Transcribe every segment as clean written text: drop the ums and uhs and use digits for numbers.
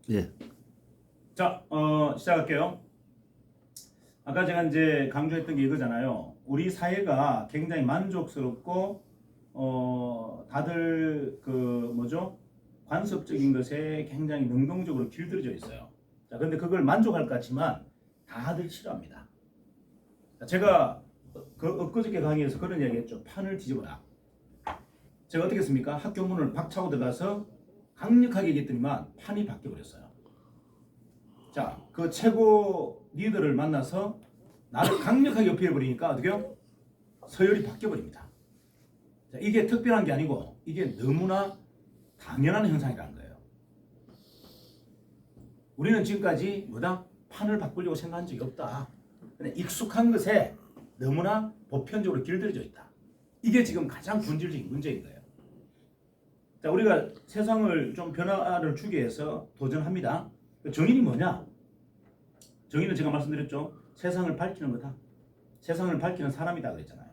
예. 자, 시작할게요. 아까 제가 이제 강조했던 게 이거잖아요. 우리 사회가 굉장히 만족스럽고 다들 관습적인 것에 굉장히 능동적으로 길들여져 있어요. 자, 근데 그걸 만족할 것 같지만 다들 싫어합니다. 자, 제가 엊그저께 강의에서 그런 이야기했죠. 판을 뒤집어라. 제가 어떻게 했습니까? 학교 문을 박차고 들어가서 강력하게 얘기했더니만 판이 바뀌어버렸어요. 자, 그 최고 리더를 만나서 나를 강력하게 어필해버리니까 어떻게요? 서열이 바뀌어버립니다. 자, 이게 특별한 게 아니고 이게 너무나 당연한 현상이라는 거예요. 우리는 지금까지 판을 바꾸려고 생각한 적이 없다. 근데 익숙한 것에 너무나 보편적으로 길들여져 있다. 이게 지금 가장 본질적인 문제인 거예요. 자, 우리가 세상을 좀 변화를 주기 위해서 도전합니다. 정의는 뭐냐? 정의는 제가 말씀드렸죠. 세상을 밝히는 거다. 세상을 밝히는 사람이다 그랬잖아요.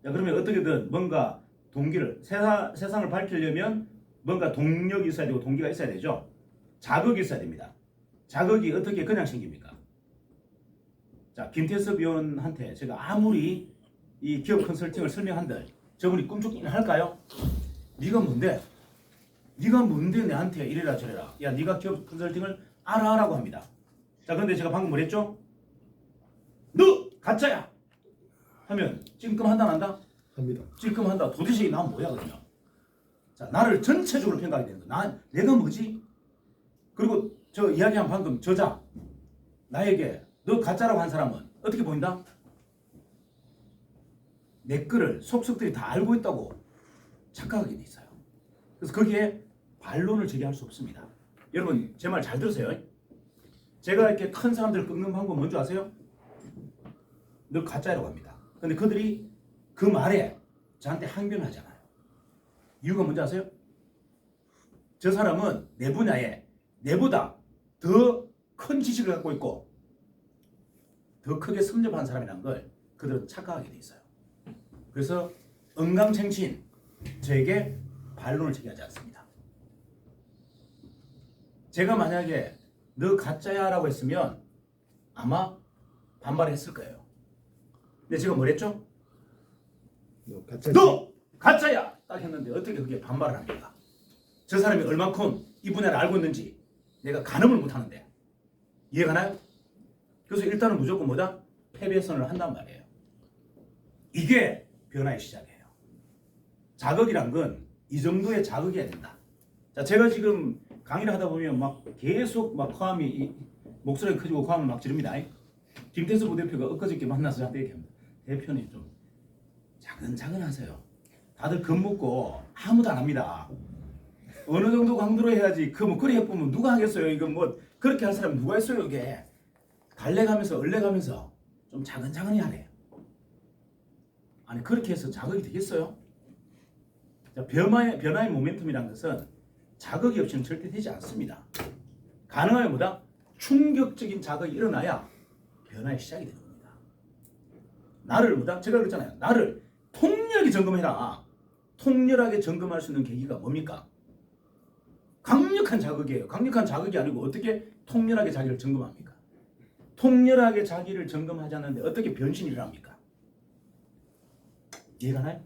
자, 그러면 어떻게든 뭔가 동기를 세상을 밝히려면 뭔가 동력이 있어야 되고 동기가 있어야 되죠. 자극이 있어야 됩니다. 자극이 어떻게 그냥 생깁니까? 자, 김태섭 의원한테 제가 아무리 이 기업 컨설팅을 설명한들 저분이 꿈쩍이나 할까요? 네가 뭔데? 네가 뭔데 내한테 이래라 저래라. 야, 네가 기업 컨설팅을 알아라고 합니다. 자, 그런데 제가 방금 뭐랬죠? 너 가짜야! 하면 찔끔한다 안 한다? 합니다. 찔끔한다. 도대체 난 뭐야 그러면? 자, 나를 전체적으로 평가하게 되는 거야. 내가 뭐지? 그리고 저 이야기한 방금 저자 나에게 너 가짜라고 한 사람은 어떻게 보인다? 내 거를 속속들이 다 알고 있다고 착각하게 돼 있어요. 그래서 거기에 반론을 제기할 수 없습니다. 여러분 제 말 잘 들으세요. 제가 이렇게 큰 사람들을 꺾는 방법 뭔지 아세요? 너 가짜라고 합니다. 근데 그들이 그 말에 저한테 항변하잖아요. 이유가 뭔지 아세요? 저 사람은 내 분야에 내보다 더 큰 지식을 갖고 있고 더 크게 섭렵한 사람이라는 걸 그들은 착각하게 돼 있어요. 그래서 응감생친 저에게 반론을 제기하지 않습니다. 제가 만약에 너 가짜야 라고 했으면 아마 반발했을 거예요. 근데 제가 뭐랬죠? 너 가짜야! 딱 했는데 어떻게 그게 반발을 합니까? 저 사람이 얼만큼 이 분야를 알고 있는지 내가 가늠을 못하는데 이해가나요? 그래서 일단은 무조건 패배선을 한단 말이에요. 이게 변화의 시작이에요. 자극이란 건 이 정도의 자극이어야 된다. 자, 제가 지금 강의를 하다 보면 계속 목소리가 커지고 과음을 막 지릅니다. 김태수 부대표가 엊그저께 만나서 저한테 얘기합니다. 대표님 좀 차근차근 하세요. 다들 겁먹고 아무도 안 합니다. 어느 정도 강도로 해야지. 그래 해보면 누가 하겠어요? 이거 그렇게 할 사람이 누가 있어요? 이게 달래가면서 얼레가면서 좀 차근차근히 하래. 아니 그렇게 해서 자극이 되겠어요? 자, 변화의 모멘텀이라는 것은 자극이 없이는 절대 되지 않습니다. 가능하면 충격적인 자극이 일어나야 변화의 시작이 되는 겁니다. 나를 제가 그랬잖아요. 나를 통렬하게 점검해라. 통렬하게 점검할 수 있는 계기가 뭡니까? 강력한 자극이에요. 강력한 자극이 아니고 어떻게 통렬하게 자기를 점검합니까? 통렬하게 자기를 점검하지 않는데 어떻게 변신이 일어납니까? 이해가나요?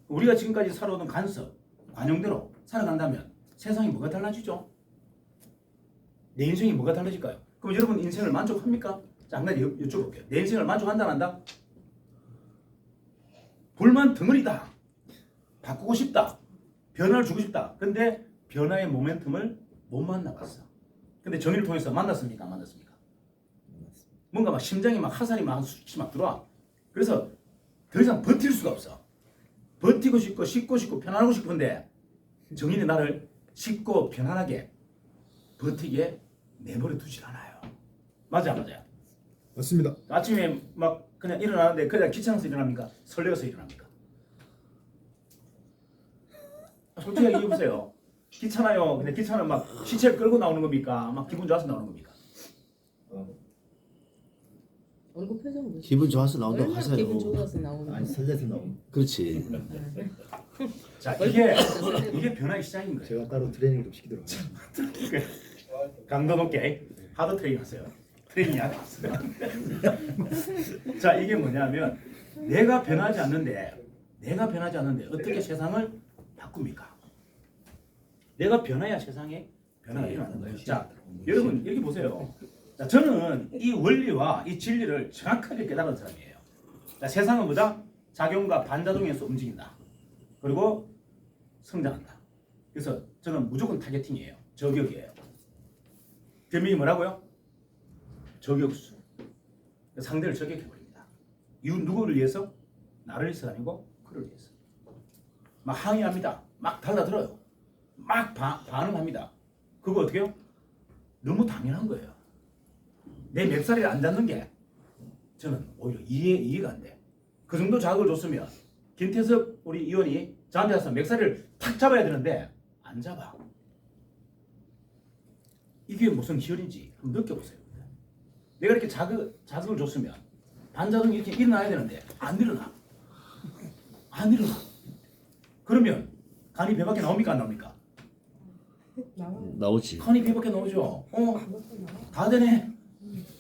우리가 지금까지 살아오던 관용대로 살아간다면 세상이 뭐가 달라지죠? 내 인생이 뭐가 달라질까요? 그럼 여러분 인생을 만족합니까? 자, 한 가지 여쭤볼게요. 내 인생을 만족한다 안 한다? 불만 덩어리다. 바꾸고 싶다. 변화를 주고 싶다. 근데 변화의 모멘텀을 못 만나봤어. 근데 정의를 통해서 만났습니까? 안 만났습니까? 뭔가 심장이 화살이 수치 들어와. 그래서 더 이상 버틸 수가 없어. 버티고 싶고 쉽고 편안하고 싶은데 정의는 나를 쉽고 편안하게 버티게 내버려 두질 않아요. 맞아요? 맞습니다. 아침에 그냥 일어나는데 그냥 귀찮아서 일어납니까? 설레어서 일어납니까? 솔직하게 얘기해보세요. 귀찮아요. 근데 귀찮으면 시체를 끌고 나오는 겁니까? 기분 좋아서 나오는 겁니까? 얼굴 표정 보시죠. 기분 좋아서 나온다고 얼마나 하세요. 기분 좋아서 나오는 아니 설레서 나온. 그렇지. 자, 이게 변화의 시작인 거예요. 제가 따로 트레이닝 좀 시키도록 하겠습니다. 강도 높게 하드 트레이닝 하세요. 트레이닝 안 했어요. 자, 이게 뭐냐면 내가 변하지 않는데 어떻게 세상을 바꿉니까? 내가 변해야 세상에 변화가 일어나는 거예요. 자, 여러분 이렇게 보세요. 자, 저는 이 원리와 이 진리를 정확하게 깨달은 사람이에요. 자, 세상은 뭐다? 작용과 반작용에서 움직인다. 그리고 성장한다. 그래서 저는 무조건 타겟팅이에요. 저격이에요. 별명이 뭐라고요? 저격수. 상대를 저격해버립니다. 이유 누구를 위해서? 나를 위해서 아니고 그를 위해서. 막 항의합니다. 막 달라들어요. 막 반응합니다. 그거 어떻게 해요? 너무 당연한 거예요. 내 맵살이를 안 잡는 게 저는 오히려 이해가 안 돼. 그 정도 자극을 줬으면 김태섭 우리 의원이 저한테 와서 멱살을 탁 잡아야 되는데 안 잡아. 이게 무슨 희열인지 한번 느껴보세요. 내가 이렇게 자극을 줬으면 반작용이 이렇게 일어나야 되는데 안 일어나. 그러면 간이 배 밖에 나옵니까 안 나옵니까? 나오지. 간이 배 밖에 나오죠. 다 되네.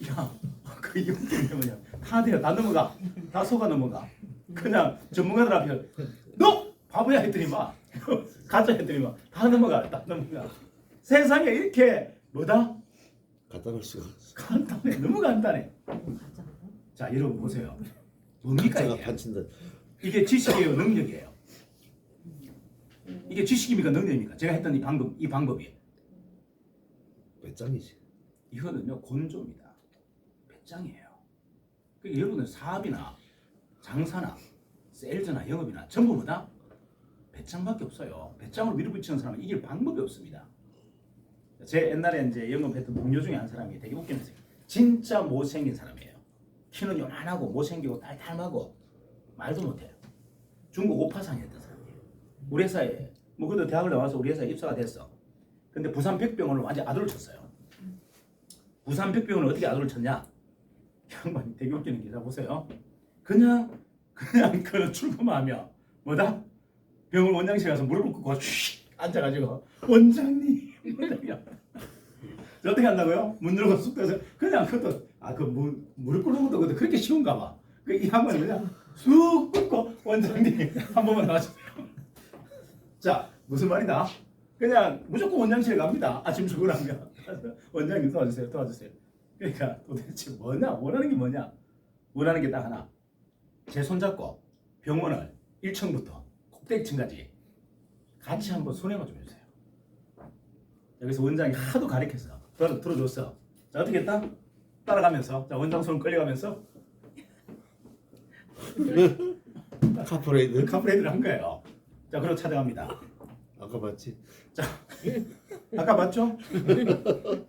야, 그 이유가 뭐냐? 다 돼요. 다 넘어가. 다 속아 넘어가. 그냥 전문가들 앞에 너 바보야 했더니만 가짜 했더니만 다 넘어가. 세상에 이렇게 뭐다? 갖다 놓을 수가 없어. 간단해. 너무 간단해. 자, 여러분 보세요. 뭡니까 가짜가 이게? 판친다. 이게 지식이에요, 능력이에요. 이게 지식입니까, 능력입니까? 제가 했던 이 방법이. 배짱이지. 이거는요 곤조입니다. 배짱이에요. 그러니까 여러분들 사업이나 장사나 세일즈나 영업이나 전부 뭐다? 배짱밖에 없어요. 배짱으로 밀어붙이는 사람은 이길 방법이 없습니다. 제 옛날에 이제 영업했던 동료 중에 한 사람이 되게 웃긴 녀석이에요. 진짜 못생긴 사람이에요. 키는 요만하고 못생기고 딸딸하고 말도 못해요. 중국 오파상이었던 사람이에요. 우리 회사에 뭐 그래도 대학을 나와서 우리 회사에 입사가 됐어. 근데 부산 백병원을 완전 아들을 쳤어요. 부산 백병원을 어떻게 아들을 쳤냐? 양반이 되게 웃기는 기사 보세요. 그냥 그 출근하며 뭐다? 병원 원장실에 가서 무릎을 꿇고 슉 앉아가지고 원장님 어떻게 한다고요? 문 열고 쑥 떠서 그냥 그것도 무릎 꿇는 것도 그렇게 쉬운가 봐. 이 양반이 그냥 쑥 꿇고 원장님 한 번만 나와주세요. 자, 무슨 말이다? 그냥 무조건 원장실에 갑니다. 아침 출근하면 원장님 도와주세요. 그러니까 도대체 뭐냐? 원하는 게 뭐냐? 원하는 게 딱 하나. 제 손잡고 병원을 1층부터 꼭대기층까지 같이 한번 순회만 좀 해주세요. 여기서 원장이 하도 가리켜서 들어줬어. 자, 어떻게 했다? 따라가면서 자, 원장 손 끌려가면서 카프레이드를 한 거예요. 자, 그리고 찾아갑니다. 아까 봤지? 자, 아까 봤죠?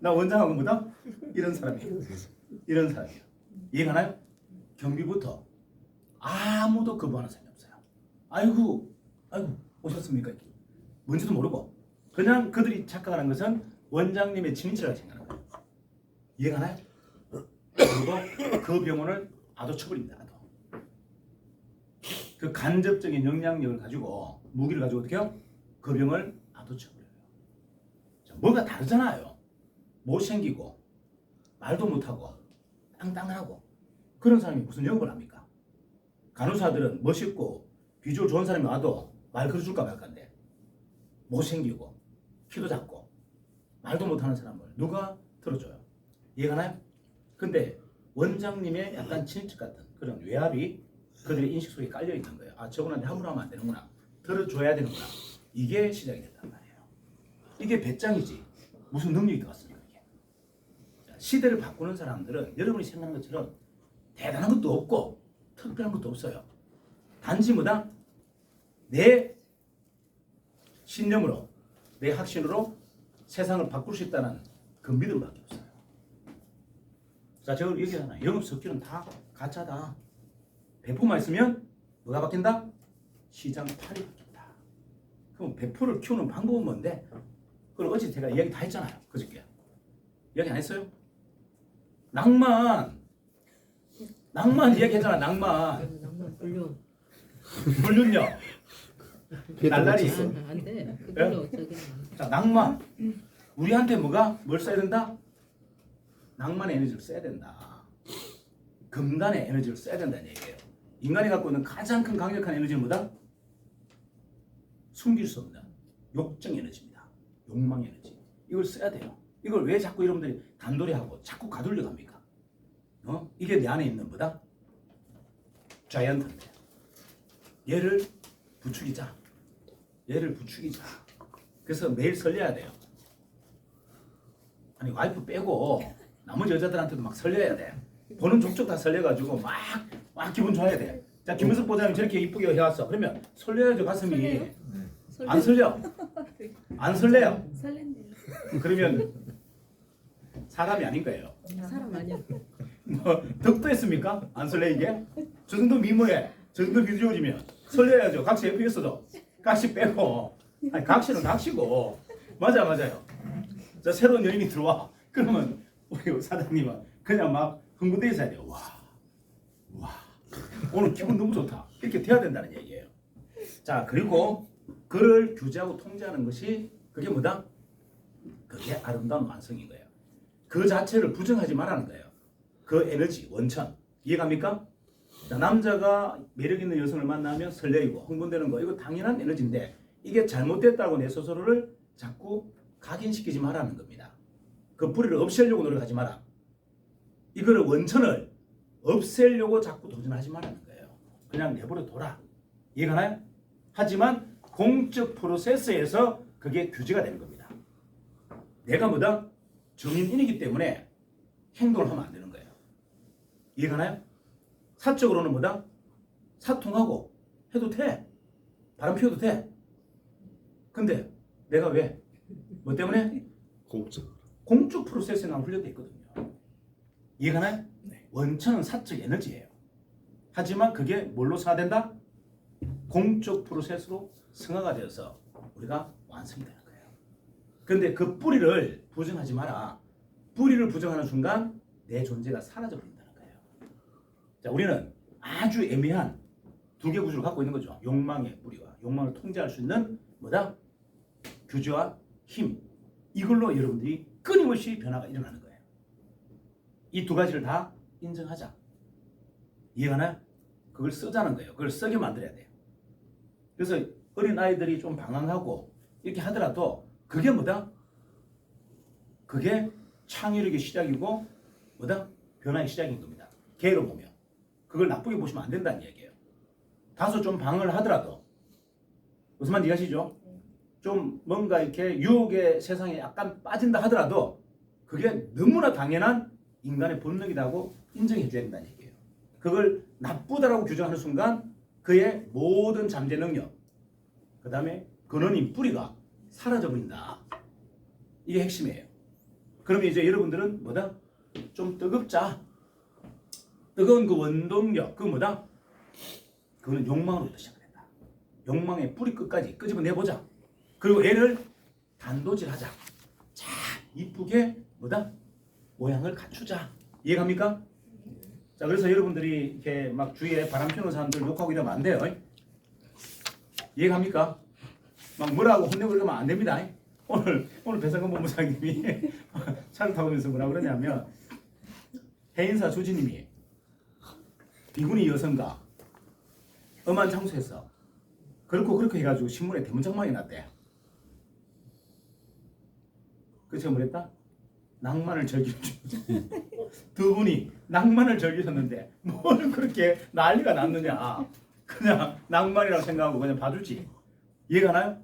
나 원장하고 뭐다? 이런 사람이에요. 이해가나요? 경비부터 아무도 거부하는 사람이 없어요. 아이고 오셨습니까? 뭔지도 모르고 그냥 그들이 착각하는 것은 원장님의 친인척이라고 생각하는 거예요. 이해가나요? 그리고 그 병원을 아도 쳐버립니다. 아도. 그 간접적인 영향력을 가지고 무기를 가지고 어떻게 해요? 그 병을 아도 쳐버려요. 뭐가 다르잖아요. 못생기고 말도 못하고 땅땅하고 그런 사람이 무슨 영업을 합니까? 간호사들은 멋있고 비주얼 좋은 사람이 와도 말 걸어줄까 말까인데 못생기고 키도 작고 말도 못하는 사람을 누가 들어줘요? 이해가나요? 근데 원장님의 약간 친인척 같은 그런 외압이 그들의 인식 속에 깔려 있는 거예요. 아, 저분한테 함부로 하면 안 되는구나. 들어줘야 되는구나. 이게 시작이 됐단 말이에요. 이게 배짱이지. 무슨 능력이 들어갔습니까? 이게. 자, 시대를 바꾸는 사람들은 여러분이 생각하는 것처럼 대단한 것도 없고 특별한 것도 없어요. 단지 뭐다? 내 신념으로 내 확신으로 세상을 바꿀 수 있다는 그 믿음밖에 없어요. 자, 제가 얘기하잖아요. 영업 스킬은 다 가짜다. 배포만 있으면 뭐가 바뀐다? 시장 팔이 바뀐다. 그럼 배포를 키우는 방법은 뭔데? 그걸 어제 제가 이야기 다 했잖아요. 그저께. 이야기 안 했어요? 낭만 이야기했잖아. 낭만 불륜요. 날라리. 안 돼. 그걸로 저기 자, 낭만. 우리한테 뭘 써야 된다? 낭만의 에너지를 써야 된다. 금단의 에너지를 써야 된다는 얘기예요. 인간이 갖고 있는 가장 큰 강력한 에너지는 뭐다? 숨길 수 없는 욕정 에너지입니다. 욕망 에너지. 이걸 써야 돼요. 이걸 왜 자꾸 여러분들이 단도리하고 자꾸 가두려고 합니까? 이게 내 안에 있는 뭐다? 자이언트인데 얘를 부추기자. 얘를 부추기자. 그래서 매일 설레야 돼요. 아니 와이프 빼고 나머지 여자들한테도 막 설레야 돼. 보는 족족 다 설레가지고 막 기분 좋아야 돼. 자 김은석 보자님 저렇게 이쁘게 해왔어. 그러면 설레야죠 가슴이. 안 설레요? 안 설레요? 설렌데. 그러면 사람이 아닌 거예요. 사람 아니야. 뭐 덕도 했습니까? 안 설레이게? 저 정도 미모에 저 정도 비주얼이면 설레야죠. 각시 FS도 각시 빼고 아니 각시는 각시고 맞아요. 자 새로운 여인이 들어와. 그러면 우리 사장님은 그냥 막 흥분돼 있어야 돼요. 와 오늘 기분 너무 좋다. 이렇게 돼야 된다는 얘기예요. 자 그리고 그를 규제하고 통제하는 것이 그게 뭐다? 그게 아름다운 완성인 거예요. 그 자체를 부정하지 말라는 거예요. 그 에너지, 원천. 이해갑니까? 자, 남자가 매력 있는 여성을 만나면 설레이고 흥분되는 거 이거 당연한 에너지인데 이게 잘못됐다고 내 스스로를 자꾸 각인시키지 말라는 겁니다. 그 뿌리를 없애려고 노력하지 마라. 이거를 원천을 없애려고 자꾸 도전하지 말라는 거예요. 그냥 내버려 둬라. 이해가나요? 하지만 공적 프로세스에서 그게 규제가 되는 겁니다. 내가 뭐다? 정인이기 때문에 행동을 하면 안 되는 거예요. 이해가나요? 사적으로는 뭐다? 사통하고 해도 돼. 바람 피워도 돼. 근데 내가 왜? 뭐 때문에? 공적 프로세스에 난 훈련되어 있거든요. 이해가나요? 원천은 사적 에너지예요. 하지만 그게 뭘로 승화된다? 공적 프로세스로 승화가 되어서 우리가 완성이 되는 거예요. 그런데 그 뿌리를 부정하지 마라. 뿌리를 부정하는 순간 내 존재가 사라져 버린다는 거예요. 자, 우리는 아주 애매한 두 개 구조를 갖고 있는 거죠. 욕망의 뿌리와 욕망을 통제할 수 있는 뭐다? 규제와 힘. 이걸로 여러분들이 끊임없이 변화가 일어나는 거예요. 이 두 가지를 다 인정하자. 이해가나요? 그걸 쓰자는 거예요. 그걸 쓰게 만들어야 돼요. 그래서 어린 아이들이 좀 방황하고 이렇게 하더라도 그게 뭐다? 그게 창의력의 시작이고 뭐다? 변화의 시작인 겁니다. 개로 보면. 그걸 나쁘게 보시면 안 된다는 얘기예요. 다소 좀 방황을 하더라도 무슨 말인지 이해하시죠? 좀 뭔가 이렇게 유혹의 세상에 약간 빠진다 하더라도 그게 너무나 당연한 인간의 본능이라고 인정해 줘야 된다는 얘기예요. 그걸 나쁘다라고 규정하는 순간 그의 모든 잠재 능력 그 다음에 근원인 뿌리가 사라져 버린다. 이게 핵심이에요. 그러면 이제 여러분들은 뭐다? 좀 뜨겁자. 뜨거운 그 원동력, 그 뭐다? 그거는 욕망으로부터 시작된다. 욕망의 뿌리 끝까지 끄집어내보자. 그리고 애를 단도질하자. 자, 이쁘게 뭐다? 모양을 갖추자. 이해갑니까? 자, 그래서 여러분들이 이렇게 막 주위에 바람 피우는 사람들 욕하고 이러면 안 돼요. 이해갑니까? 막 뭐라고 혼내고 이러면 안 됩니다. 오늘 배상근 본부장님이 차를 타고 오면서 뭐라 그러냐면 해인사 주지님이 비구니 여성가 엄한 장소에서 그렇게 해가지고 신문에 대문짝망이 났대. 그래서 뭐랬다? 낭만을 즐기는 두 분이 낭만을 즐기셨는데 뭘 그렇게 난리가 났느냐. 그냥 낭만이라고 생각하고 그냥 봐주지. 이해가나요?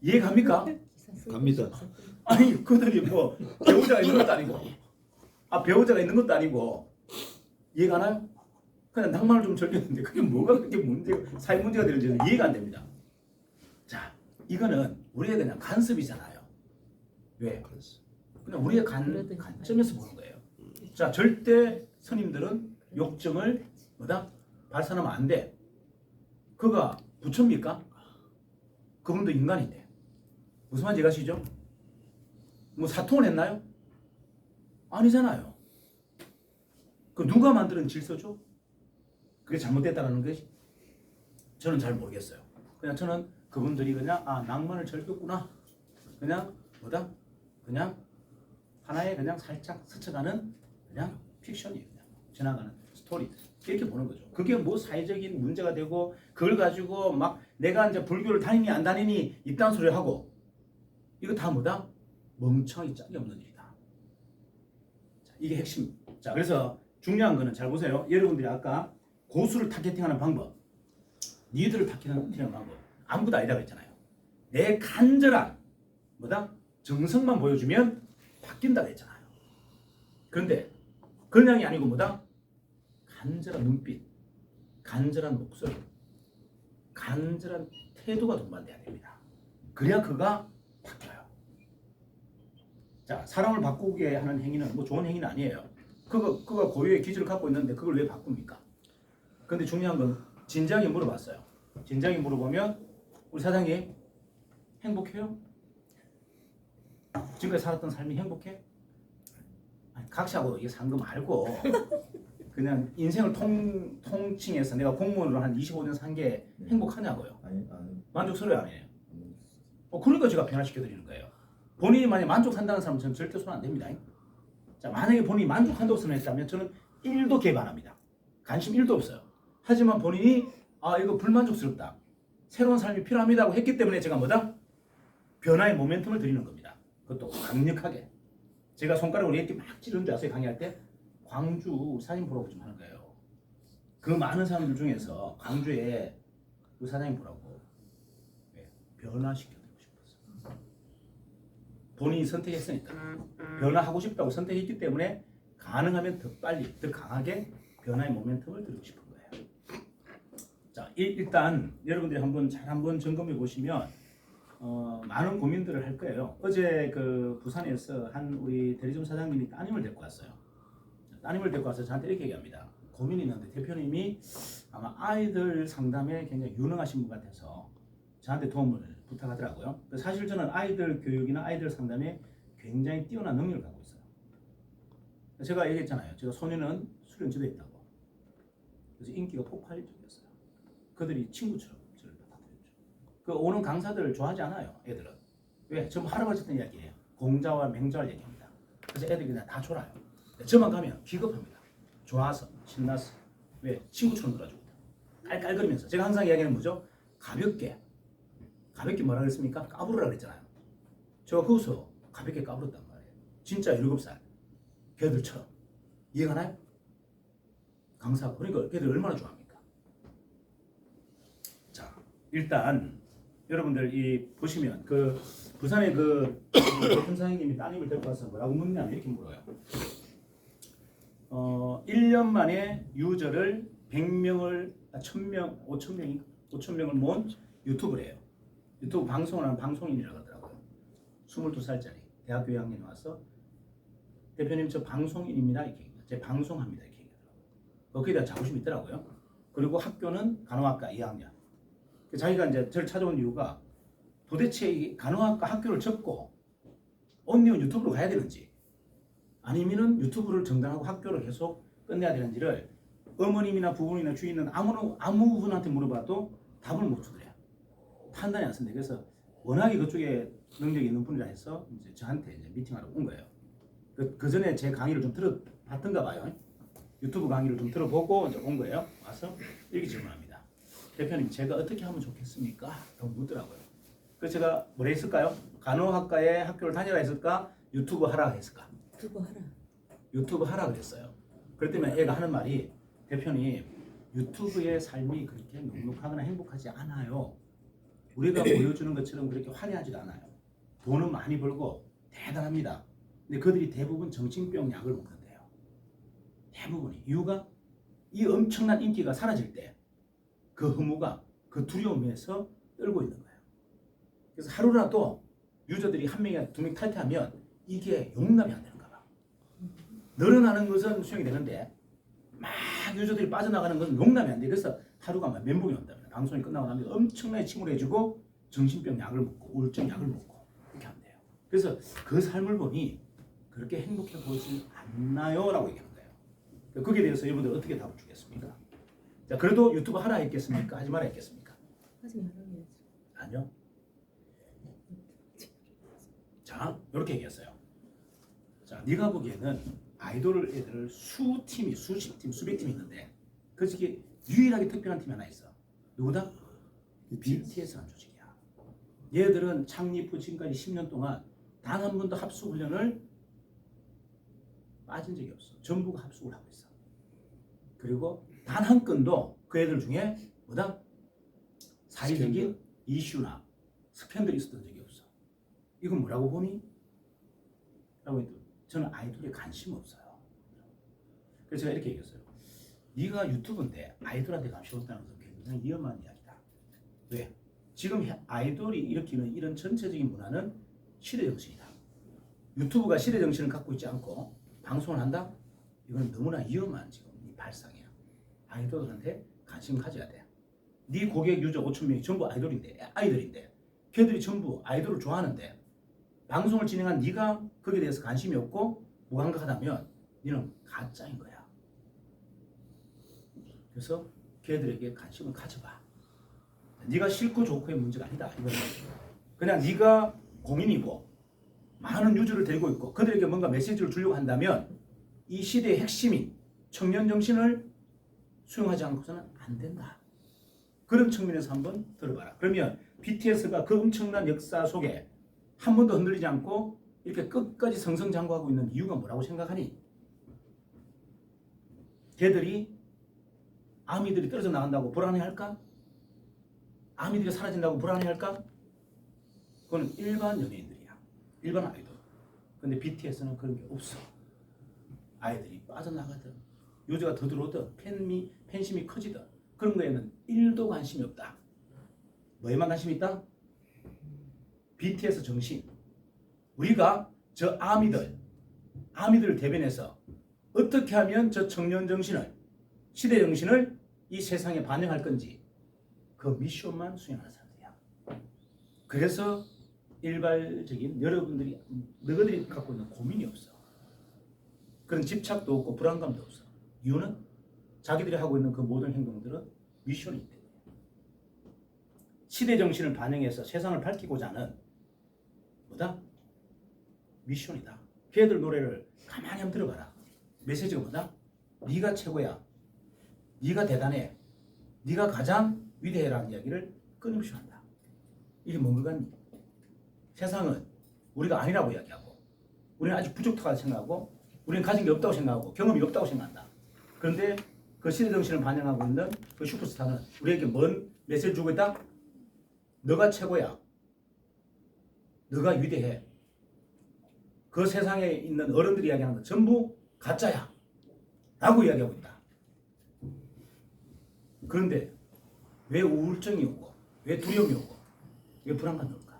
이해갑니까? 갑니다. 아니 그들이 뭐 배우자가 있는 것도 아니고 배우자가 있는 것도 아니고 이해가나요? 그냥 낭만을 좀 즐겼는데 그게 뭐가 그렇게 문제가 사회 문제가 되는지 이해가 안 됩니다. 자 이거는 우리의 그냥 간섭이잖아요. 왜? 그냥 우리의 관점에서 보는 거예요. 자 절대 스님들은 욕정을 뭐다? 발산하면 안 돼. 그가 부처입니까? 그분도 인간인데 무슨 말인지 아시죠? 뭐 사통을 했나요? 아니잖아요. 그 누가 만드는 질서죠? 그게 잘못됐다는 것이 저는 잘 모르겠어요. 그냥 저는 그분들이 그냥 낭만을 즐겼구나. 그냥 뭐다? 그냥 하나의 그냥 살짝 스쳐가는 그냥 픽션이에요. 그냥 지나가는 스토리. 이렇게 보는 거죠. 그게 뭐 사회적인 문제가 되고 그걸 가지고 막 내가 이제 불교를 다니니 안 다니니 이딴 소리 하고 이거 다 뭐다? 멍청이 짝이 없는 일이다. 자, 이게 핵심. 자, 그래서 중요한 거는 잘 보세요. 여러분들이 아까 고수를 타겟팅하는 방법, 니들을 타겟팅하는 방법 아무것도 아니다 그랬잖아요. 내 간절한 뭐다? 정성만 보여주면 바뀐다 그랬잖아요. 그런데 그냥이 아니고 뭐다? 간절한 눈빛, 간절한 목소리, 간절한 태도가 동반돼야 됩니다. 그래야 그가 바뀌어요. 자, 사람을 바꾸게 하는 행위는 뭐 좋은 행위는 아니에요. 그가 고유의 기질을 갖고 있는데 그걸 왜 바꿉니까? 근데 중요한 건 진지하게 물어봤어요. 진지하게 물어보면 우리 사장님 행복해요? 지금까지 살았던 삶이 행복해? 아니, 각시하고 이게 산 거 말고 그냥 인생을 통칭해서 내가 공무원으로 한 25년 산 게 행복하냐고요. 아니 만족스러워 안 해요. 그러니까 제가 변화시켜 드리는 거예요. 본인이 만약에 만족한다는 사람은 저는 절대 손 안 댑니다. 자, 만약에 본인이 만족한다고 선언했다면 저는 1도 개입 안 합니다. 관심 1도 없어요. 하지만 본인이 아 이거 불만족스럽다. 새로운 삶이 필요합니다고 했기 때문에 제가 뭐다? 변화의 모멘텀을 드리는 겁니다. 그것도 강력하게. 제가 손가락으로 이렇게 막 찌르는 줄 아세요? 강의할 때? 광주 사진 보라고 좀 하는 거예요. 그 많은 사람들 중에서 광주에 그 사장님 보라고 변화시켜드리고 싶었어요. 본인이 선택했으니까 변화하고 싶다고 선택했기 때문에 가능하면 더 빨리, 더 강하게 변화의 모멘텀을 드리고 싶은 거예요. 자, 일단 여러분들이 한번 점검해 보시면 많은 고민들을 할 거예요. 어제 그 부산에서 한 우리 대리점 사장님이 따님을 데리고 왔어요. 따님을 데리고 와서 저한테 이렇게 얘기합니다. 고민이 있는데 대표님이 아마 아이들 상담에 굉장히 유능하신 분 같아서 저한테 도움을 부탁하더라고요. 사실 저는 아이들 교육이나 아이들 상담에 굉장히 뛰어난 능력을 갖고 있어요. 제가 얘기했잖아요. 제가 소년은 수련지도에 있다고. 그래서 인기가 폭발적이었어요. 그들이 친구처럼 저를 받아들였죠. 그 오는 강사들을 좋아하지 않아요. 애들은. 왜? 전부 할아버지 했던 이야기예요. 공자와 맹자를 얘기합니다. 그래서 애들이 그냥 다 졸아요. 저만 가면 기겁합니다. 좋아서 신나서. 왜? 친구처럼 놀아주고 깔깔거리면서. 제가 항상 이야기하는 뭐죠? 가볍게 뭐라 그랬습니까? 까부르라 그랬잖아요. 제가 거기서 가볍게 까불었단 말이에요. 진짜 7살 걔들처럼. 이해가나요? 강사가. 그러니까 걔들 얼마나 좋아합니까? 자, 일단 여러분들 이 보시면 그 부산의 그 선생님이 따님을 데리고 와서 뭐라고 묻냐면 이렇게 물어요. 1년 만에 유저를 100명을 1000명, 5,000명을 모은 유튜브를 해요. 유튜브 방송을 하는 방송인이라고 하더라고요. 22살짜리 대학교 2학년에 와서 대표님 저 방송인입니다 이렇게 얘기해요. 제 방송합니다 이렇게 얘기하더라고요. 거기에 대한 자부심이 있더라고요. 그리고 학교는 간호학과 2학년. 자기가 이제 저를 찾아온 이유가 도대체 이 간호학과 학교를 접고 언니는 유튜브로 가야 되는지 아니면은 유튜브를 정당하고 학교를 계속 끝내야 되는지를 어머님이나 부모님이나 주위는 아무 분한테 물어봐도 답을 못 주더래요. 판단이 안 쓴대. 그래서 워낙에 그쪽에 능력이 있는 분이라 해서 이제 저한테 이제 미팅하러 온 거예요. 그 전에 제 강의를 좀 들어봤던가 봐요. 유튜브 강의를 좀 들어보고 이제 온 거예요. 와서 이렇게 질문합니다. 대표님 제가 어떻게 하면 좋겠습니까? 라고 묻더라고요. 그래서 제가 뭐라 했을까요? 간호학과에 학교를 다니라 했을까? 유튜브 하라 했을까? 유튜브 하라 그랬어요. 그랬더니 애가 하는 말이 대표님 유튜브의 삶이 그렇게 넉넉하거나 행복하지 않아요. 우리가 보여주는 것처럼 그렇게 화려하지도 않아요. 돈은 많이 벌고 대단합니다. 근데 그들이 대부분 정신병 약을 먹는데요. 대부분이. 이유가 이 엄청난 인기가 사라질 때 그 허무가 그 두려움에서 떨고 있는 거예요. 그래서 하루라도 유저들이 한 명이나 두 명 탈퇴하면 이게 용납이 안 되는가 봐. 늘어나는 것은 수용이 되는데 막 유저들이 빠져나가는 것은 용납이 안 돼. 그래서 하루가 막 멘붕이 온답니다. 방송이 끝나고 나면 엄청나게 침울해지고 정신병 약을 먹고 우울증 약을 먹고 이렇게 한대요. 그래서 그 삶을 보니 그렇게 행복해 보이지 않나요? 라고 얘기하는 거예요. 거기에 대해서 여러분들 어떻게 답을 주겠습니까? 자, 그래도 유튜브 하라 했겠습니까? 하지 마라 했겠습니까? 하지 말아야지. 아니요. 자, 자, 이렇게 얘기했어요. 자, 네가 보기에는 아이돌 애들 수팀이 수십 팀, 수백 팀이 있는데 그 중에 유일하게 특별한 팀이 하나 있어. 누구다? BTS라는 조직이야. 얘들은 창립 후 지금까지 10년 동안 단 한 번도 합숙 훈련을 빠진 적이 없어. 전부가 합숙을 하고 있어. 그리고 단 한 건도 그 애들 중에 뭐다? 사회적인 이슈나 스캔들이 있었던 적이 없어. 이건 뭐라고 보니? 라고 했더니 저는 아이돌에 관심 없어요. 그래서 제가 이렇게 얘기했어요. 네가 유튜브인데 아이돌한테 관심 없다는 것은 굉장히 위험한 이야기다. 왜? 지금 아이돌이 일으키는 이런 전체적인 문화는 시대 정신이다. 유튜브가 시대 정신을 갖고 있지 않고 방송을 한다? 이건 너무나 위험한 지금 이 발상이야. 아이돌한테 관심 가져야 돼. 네 고객 유저 5천 명이 전부 아이들인데 걔들이 전부 아이돌을 좋아하는데 방송을 진행한 네가 거기에 대해서 관심이 없고 무감각하다면 너는 가짜인 거야. 그래서 걔들에게 관심을 가져봐. 네가 싫고 좋고의 문제가 아니다. 이거는 그냥 네가 공인이고 많은 유저를 데리고 있고 그들에게 뭔가 메시지를 주려고 한다면 이 시대의 핵심인 청년 정신을 수용하지 않고서는 안 된다. 그런 측면에서 한번 들어봐라. 그러면 BTS가 그 엄청난 역사 속에 한 번도 흔들리지 않고 이렇게 끝까지 승승장구하고 있는 이유가 뭐라고 생각하니? 걔들이 아미들이 떨어져 나간다고 불안해할까? 아미들이 사라진다고 불안해할까? 그건 일반 연예인들이야. 일반 아이돌. 근데 BTS는 그런 게 없어. 아이들이 빠져나가든 유저가 더 들어오든 팬심이 커지든 그런 거에는 1도 관심이 없다. 뭐에만 관심이 있다? BTS 정신. 우리가 저 아미들을 대변해서 어떻게 하면 저 청년 정신을, 시대 정신을 이 세상에 반영할 건지 그 미션만 수행하는 사람들이야. 그래서 일반적인 너희들이 갖고 있는 고민이 없어. 그런 집착도 없고 불안감도 없어. 이유는 자기들이 하고 있는 그 모든 행동들은 미션이기 때문에. 시대 정신을 반영해서 세상을 밝히고자 하는 뭐다? 미션이다. 걔들 노래를 가만히 한번 들어봐라. 메시지가 뭐다? 네가 최고야. 네가 대단해. 네가 가장 위대해라는 이야기를 끊임없이 한다. 이게 뭔 것 같니? 세상은 우리가 아니라고 이야기하고 우리는 아직 부족하다고 생각하고 우리는 가진 게 없다고 생각하고 경험이 없다고 생각한다. 그런데 그 시대 정신을 반영하고 있는 그 슈퍼스타는 우리에게 뭔 메시지를 주고 있다? 너가 최고야. 너가 위대해. 그 세상에 있는 어른들이 이야기하는 건 전부 가짜야. 라고 이야기하고 있다. 그런데 왜 우울증이 오고 왜 두려움이 오고 왜 불안감이 올까?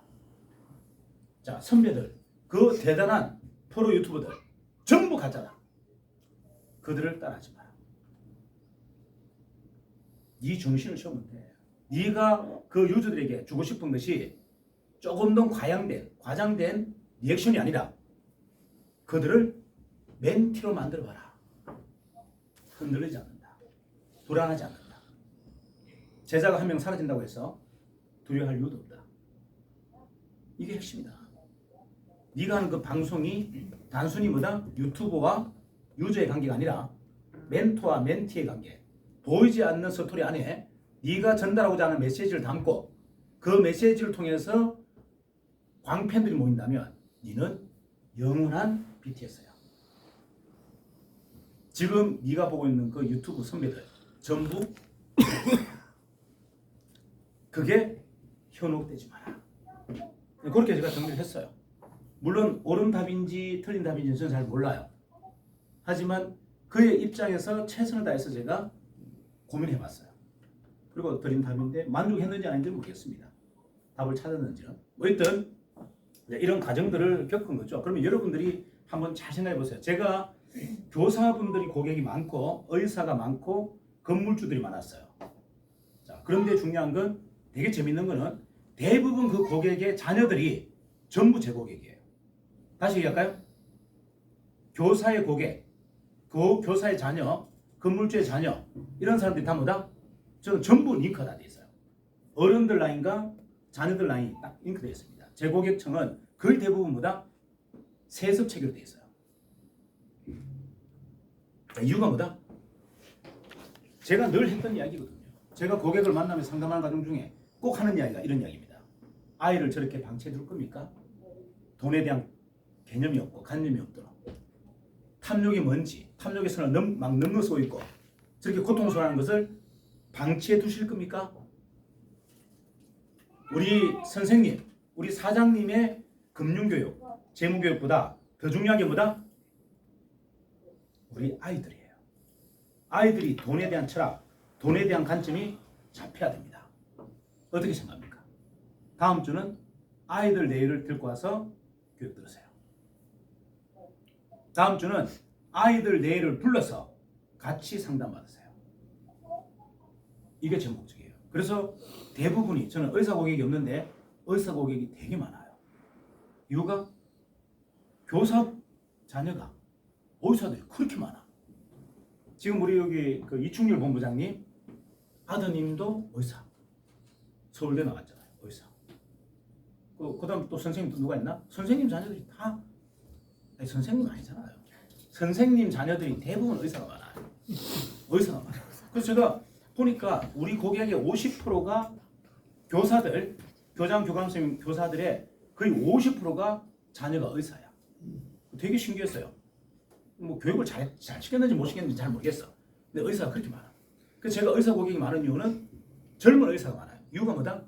자, 선배들, 그 대단한 프로 유튜버들 전부 가짜다. 그들을 따라하지 마라. 네 정신을 세우면 돼. 네가 그 유저들에게 주고 싶은 것이 조금 더 과장된 리액션이 아니라 그들을 멘티로 만들어봐라. 흔들리지 않는다. 불안하지 않는다. 제자가 한 명 사라진다고 해서 두려워할 이유도 없다. 이게 핵심이다. 네가 하는 그 방송이 단순히 뭐다? 유튜버와 유저의 관계가 아니라 멘토와 멘티의 관계. 보이지 않는 스토리 안에 네가 전달하고자 하는 메시지를 담고 그 메시지를 통해서 광팬들이 모인다면 너는 영원한 BTS야. 지금 네가 보고 있는 그 유튜브 선배들 전부 그게 현혹되지 마라. 그렇게 제가 정리를 했어요. 물론 옳은 답인지 틀린 답인지는 저는 잘 몰라요. 하지만 그의 입장에서 최선을 다해서 제가 고민해봤어요. 그리고 드린 답인데 만족했는지 아닌지 모르겠습니다. 답을 찾았는지는. 어쨌든 이런 과정들을 겪은 거죠. 그러면 여러분들이 한번 잘 생각해 보세요. 제가 교사분들이 고객이 많고 의사가 많고 건물주들이 많았어요. 자, 그런데 중요한 건 되게 재밌는 거는 대부분 그 고객의 자녀들이 전부 제 고객이에요. 다시 얘기할까요? 교사의 고객, 그 교사의 자녀, 건물주의 자녀 이런 사람들이 다 뭐다? 저는 전부 링크가 다 돼 있어요. 어른들 라인과 자녀들 라인이 딱 링크되어 있습니다. 제 고객층은 거의 대부분 뭐다? 세습 체계로 돼 있어요. 이유가 뭐다? 제가 늘 했던 이야기거든요. 제가 고객을 만나며 상담하는 과정 중에 꼭 하는 이야기가 이런 이야기입니다. 아이를 저렇게 방치해 둘 겁니까? 돈에 대한 개념이 없고 관념이 없도록 탐욕이 뭔지 탐욕의 선을 막 넘어서고 있고 저렇게 고통스러워하는 것을 방치해 두실 겁니까? 우리 선생님, 우리 사장님의 금융교육, 재무교육보다 더 중요한 게 뭐다? 우리 아이들이에요. 아이들이 돈에 대한 철학, 돈에 대한 관점이 잡혀야 됩니다. 어떻게 생각합니까? 다음 주는 아이들 내일을 들고 와서 교육 들으세요. 다음 주는 아이들 내일을 불러서 같이 상담 받으세요. 이게 제 목적이에요. 그래서 대부분이 저는 의사 고객이 없는데 의사 고객이 되게 많아요. 이유가 교사 자녀가 의사들이 그렇게 많아. 지금 우리 여기 그 이충렬 본부장님 아드님도 의사. 서울대 나갔잖아요. 의사. 그다음 또 선생님 또 누가 있나? 선생님 자녀들이 다 아니, 선생님 아니잖아요. 선생님 자녀들이 대부분 의사가 많아요. 의사가 많아요. 그래서 제가 보니까 우리 고객의 50%가 교사들, 교장, 교감 선생님, 교사들의 거의 50%가 자녀가 의사야. 되게 신기했어요. 뭐 교육을 잘 시켰는지 못 시켰는지 잘 모르겠어. 근데 의사가 그렇게 많아. 그래서 제가 의사 고객이 많은 이유는 젊은 의사가 많아요. 이유가 뭐다?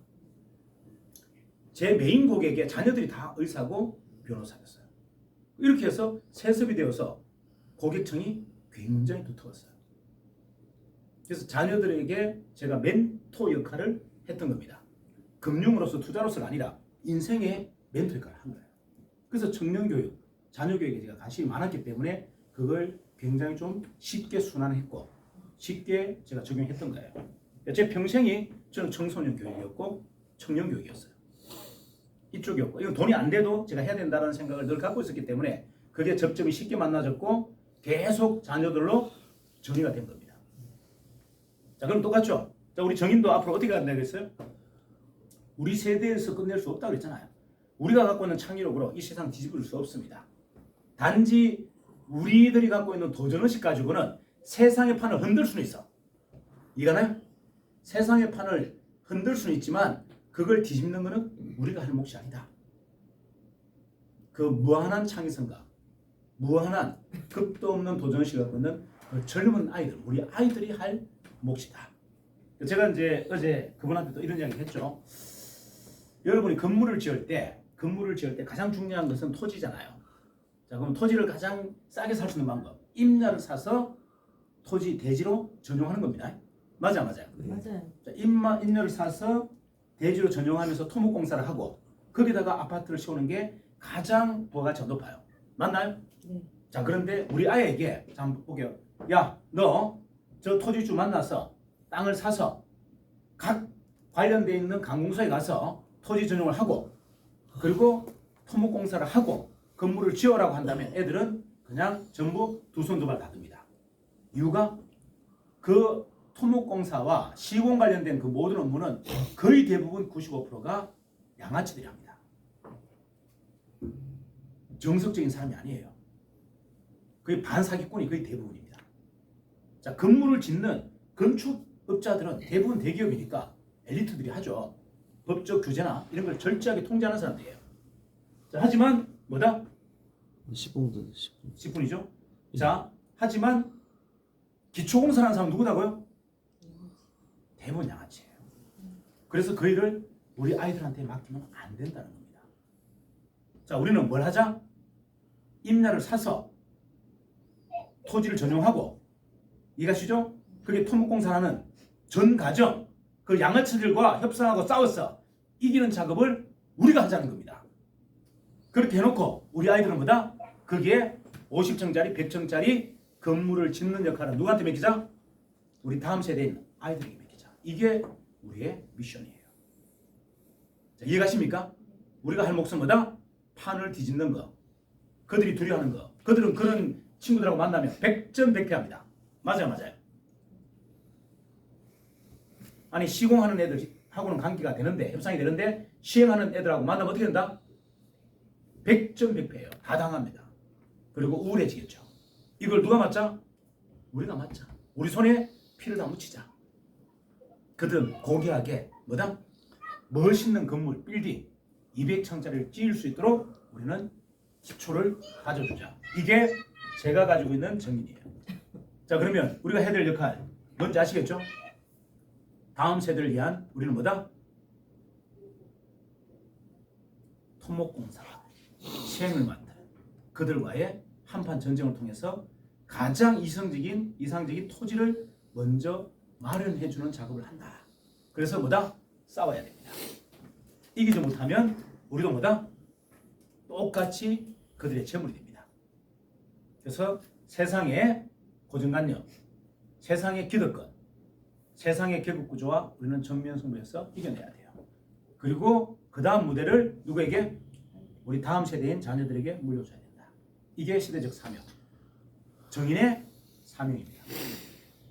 제 메인 고객의 자녀들이 다 의사고 변호사였어요. 이렇게 해서 세습이 되어서 고객층이 굉장히 두터웠어요. 그래서 자녀들에게 제가 멘토 역할을 했던 겁니다. 금융으로서 투자로서가 아니라 인생의 멘토 역할을 한 거예요. 그래서 청년교육, 자녀교육에 제가 관심이 많았기 때문에 그걸 굉장히 좀 쉽게 순환했고 쉽게 제가 적용했던 거예요. 제 평생이 저는 청소년 교육이었고 청년 교육이었어요. 이쪽이었고 이건 돈이 안 돼도 제가 해야 된다는 생각을 늘 갖고 있었기 때문에 그게 접점이 쉽게 만나졌고 계속 자녀들로 정리가 된 겁니다. 자, 그럼 똑같죠? 자, 우리 정인도 앞으로 어떻게 간다겠어요? 우리 세대에서 끝낼 수 없다고 그랬잖아요. 우리가 갖고 있는 창의력으로 이 세상 뒤집을 수 없습니다. 단지 우리들이 갖고 있는 도전의식 가지고는 세상의 판을 흔들 수는 있어. 이해가나요? 세상의 판을 흔들 수는 있지만 그걸 뒤집는 것은 우리가 할 몫이 아니다. 그 무한한 창의성과 무한한 급도 없는 도전의식을 갖고 있는 그 젊은 아이들, 우리 아이들이 할 몫이다. 제가 이제 어제 그분한테 또 이런 이야기를 했죠. 여러분이 건물을 지을 때 가장 중요한 것은 토지잖아요. 자, 그럼 토지를 가장 싸게 살 수 있는 방법, 임야를 사서 토지 대지로 전용하는 겁니다. 맞아요. 맞아요. 자, 임야를 사서 대지로 전용하면서 토목공사를 하고 거기다가 아파트를 세우는 게 가장 부가가치가 높아요. 맞나요? 네. 자, 그런데 우리 아이에게 자, 한번 볼게요. 야, 너 저 토지주 만나서 땅을 사서 각 관련되어 있는 관공서에 가서 토지 전용을 하고 그리고 토목공사를 하고 건물을 지어라고 한다면 애들은 그냥 전부 두 손 두 발 다 듭니다. 이유가 그 토목공사와 시공 관련된 그 모든 업무는 거의 대부분 95%가 양아치들이 합니다. 정석적인 사람이 아니에요. 거의 반사기꾼이 거의 대부분입니다. 자, 건물을 짓는 건축업자들은 대부분 대기업이니까 엘리트들이 하죠. 법적 규제나 이런 걸 철저하게 통제하는 사람들이에요. 자, 하지만 뭐다? 10분도 10분이죠. 자, 하지만 기초공사라는 사람은 누구다고요? 대부분 양아치예요. 그래서 그 일을 우리 아이들한테 맡기면 안 된다는 겁니다. 자, 우리는 뭘 하자? 임야를 사서 토지를 전용하고 이해가시죠? 그게 토목공사라는 전 가정 그 양아치들과 협상하고 싸워서 이기는 작업을 우리가 하자는 겁니다. 그렇게 해놓고 우리 아이들은 뭐다? 거기에 50층짜리 100층짜리 건물을 짓는 역할은 누구한테 맡기자? 우리 다음 세대인 아이들에게 맡기자. 이게 우리의 미션이에요. 자, 이해가십니까? 우리가 할 몫은 뭐다? 판을 뒤집는 거. 그들이 두려워하는 거. 그들은 그런 친구들하고 만나면 100전 100패합니다. 맞아요. 아니, 시공하는 애들하고는 관계가 되는데 협상이 되는데 시행하는 애들하고 만나면 어떻게 된다? 100점 100패예요. 다 당합니다. 그리고 우울해지겠죠. 이걸 누가 맞자? 우리가 맞자. 우리 손에 피를 다 묻히자. 그든 고귀하게 뭐다? 멋있는 건물, 빌딩 200층짜리를 지을 수 있도록 우리는 기초를 가져주자. 이게 제가 가지고 있는 정인이에요. 자, 그러면 우리가 해야 될 역할 뭔지 아시겠죠? 다음 세대를 위한 우리는 뭐다? 토목공사와 시행을 맡은 그들과의 한판 전쟁을 통해서 가장 이상적인 토지를 먼저 마련해주는 작업을 한다. 그래서 뭐다? 싸워야 됩니다. 이기지 못하면 우리도 뭐다? 똑같이 그들의 재물이 됩니다. 그래서 세상의 고정관념, 세상의 기득권, 세상의 계급구조와 우리는 정면승부해서 이겨내야 돼요. 그리고 그 다음 무대를 누구에게? 우리 다음 세대인 자녀들에게 물려줘야 된다. 이게 시대적 사명, 정인의 사명입니다.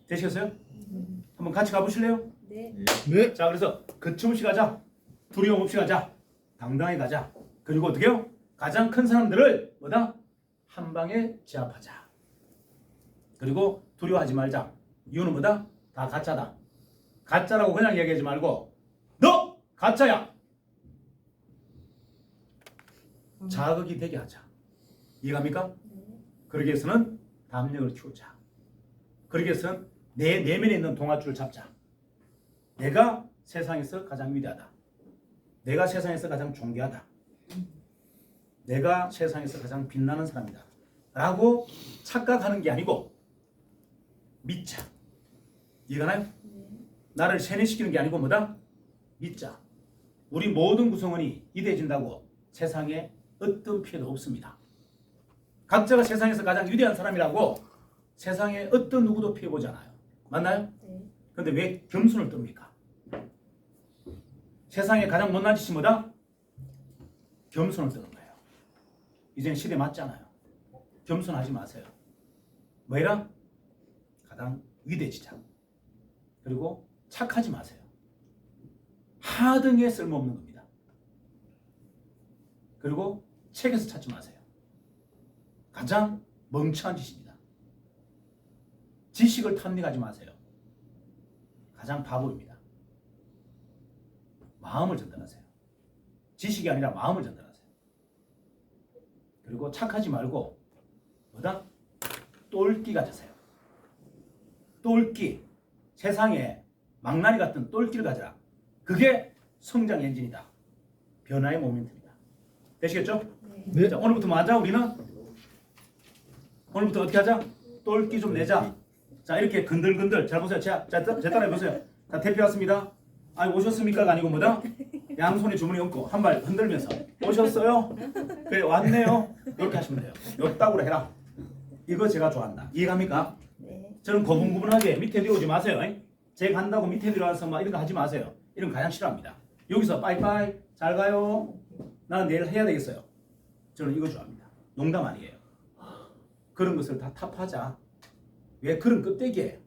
되시겠어요? 한번 같이 가보실래요? 네. 네. 자, 그래서 거침없이 가자. 두려움 없이 가자. 당당히 가자. 그리고 어떻게요? 가장 큰 사람들을 뭐다? 한 방에 제압하자. 그리고 두려워하지 말자. 이유는 뭐다? 다 가짜다. 가짜라고 그냥 얘기하지 말고 너 가짜야. 자극이 되게 하자. 이해갑니까? 그러기 위해서는 담력을 키우자. 그러기 위해서는 내 내면에 있는 동아줄을 잡자. 내가 세상에서 가장 위대하다. 내가 세상에서 가장 존귀하다. 내가 세상에서 가장 빛나는 사람이다. 라고 착각하는 게 아니고 믿자. 이해가나요? 나를 세뇌시키는 게 아니고 뭐다? 믿자. 우리 모든 구성원이 위대해진다고 세상에 어떤 피해도 없습니다. 각자가 세상에서 가장 위대한 사람이라고 세상에 어떤 누구도 피해보지 않아요. 맞나요? 그런데 왜 겸손을 뜹니까? 세상에 가장 못난 짓이 뭐다? 겸손을 뜨는 거예요. 이제는 시대 맞잖아요. 겸손하지 마세요. 뭐해라? 가장 위대해지자. 그리고 착하지 마세요. 하등에 쓸모없는 겁니다. 그리고 책에서 찾지 마세요. 가장 멍청한 짓입니다. 지식을 탐닉하지 마세요. 가장 바보입니다. 마음을 전달하세요. 지식이 아니라 마음을 전달하세요. 그리고 착하지 말고 뭐다? 똘끼 가지세요. 똘끼. 세상에 망나니 같은 똘끼를 가져라. 그게 성장 엔진이다. 변화의 모멘트입니다. 되시겠죠? 네. 자, 오늘부터 뭐 하자? 우리는 오늘부터 어떻게 하자? 똘끼 좀 내자. 자, 이렇게 건들건들. 잘 보세요. 제 따라해 보세요. 자, 대표 왔습니다. 아, 오셨습니까가 아니고 뭐다? 양손에 주머니 얹고 한 발 흔들면서 오셨어요? 그래, 왔네요. 이렇게 하시면 돼요. 옆다구로 해라. 이거 제가 좋아한다. 이해갑니까? 저는 고분고분하게 밑에 내려오지 마세요. 제가 간다고 밑에 내려와서 막 이런 거 하지 마세요. 이런 거 가장 싫어합니다. 여기서 빠이빠이 잘 가요. 나는 내일 해야 되겠어요. 저는 이거 좋아합니다. 농담 아니에요. 그런 것을 다 탑하자. 왜 그런 껍데기에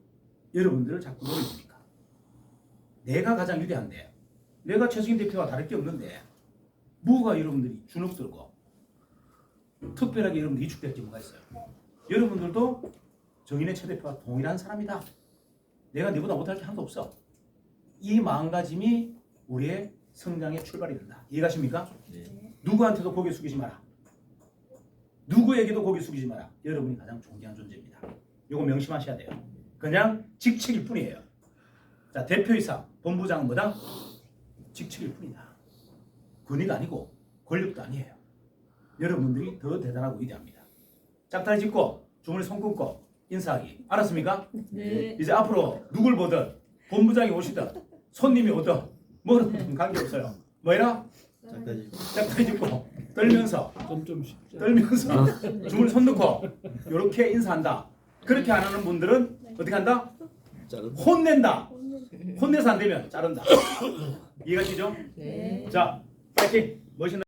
여러분들을 자꾸 노립니까? 내가 가장 위대한데, 내가 최승희 대표와 다를 게 없는데 뭐가 여러분들이 주눅들고 특별하게 여러분들이 위축될 게 뭐가 있어요? 여러분들도 정인의 최 대표와 동일한 사람이다. 내가 네보다 못할 게 하나도 없어. 이 마음가짐이 우리의 성장의 출발이 된다. 이해가십니까? 네. 누구한테도 고개 숙이지 마라. 누구에게도 고개 숙이지 마라. 여러분이 가장 존귀한 존재입니다. 이거 명심하셔야 돼요. 그냥 직책일 뿐이에요. 자, 대표이사, 본부장은 뭐다? 직책일 뿐이다. 권위가 아니고 권력도 아니에요. 여러분들이 더 대단하고 위대합니다. 짝다리 짚고 주머니 손 끊고 인사하기. 알았습니까? 네. 이제 앞으로 누굴 보든 본부장이 오시든 손님이 오든 뭐든 관계없어요. 뭐해라? 짝다리 짚고 떨면서 주머니 손 넣고 이렇게 인사한다. 그렇게 안 하는 분들은 어떻게 한다? 혼낸다. 혼내서 안 되면 자른다. 이해가시죠? 네. 자, 파이팅! 멋있는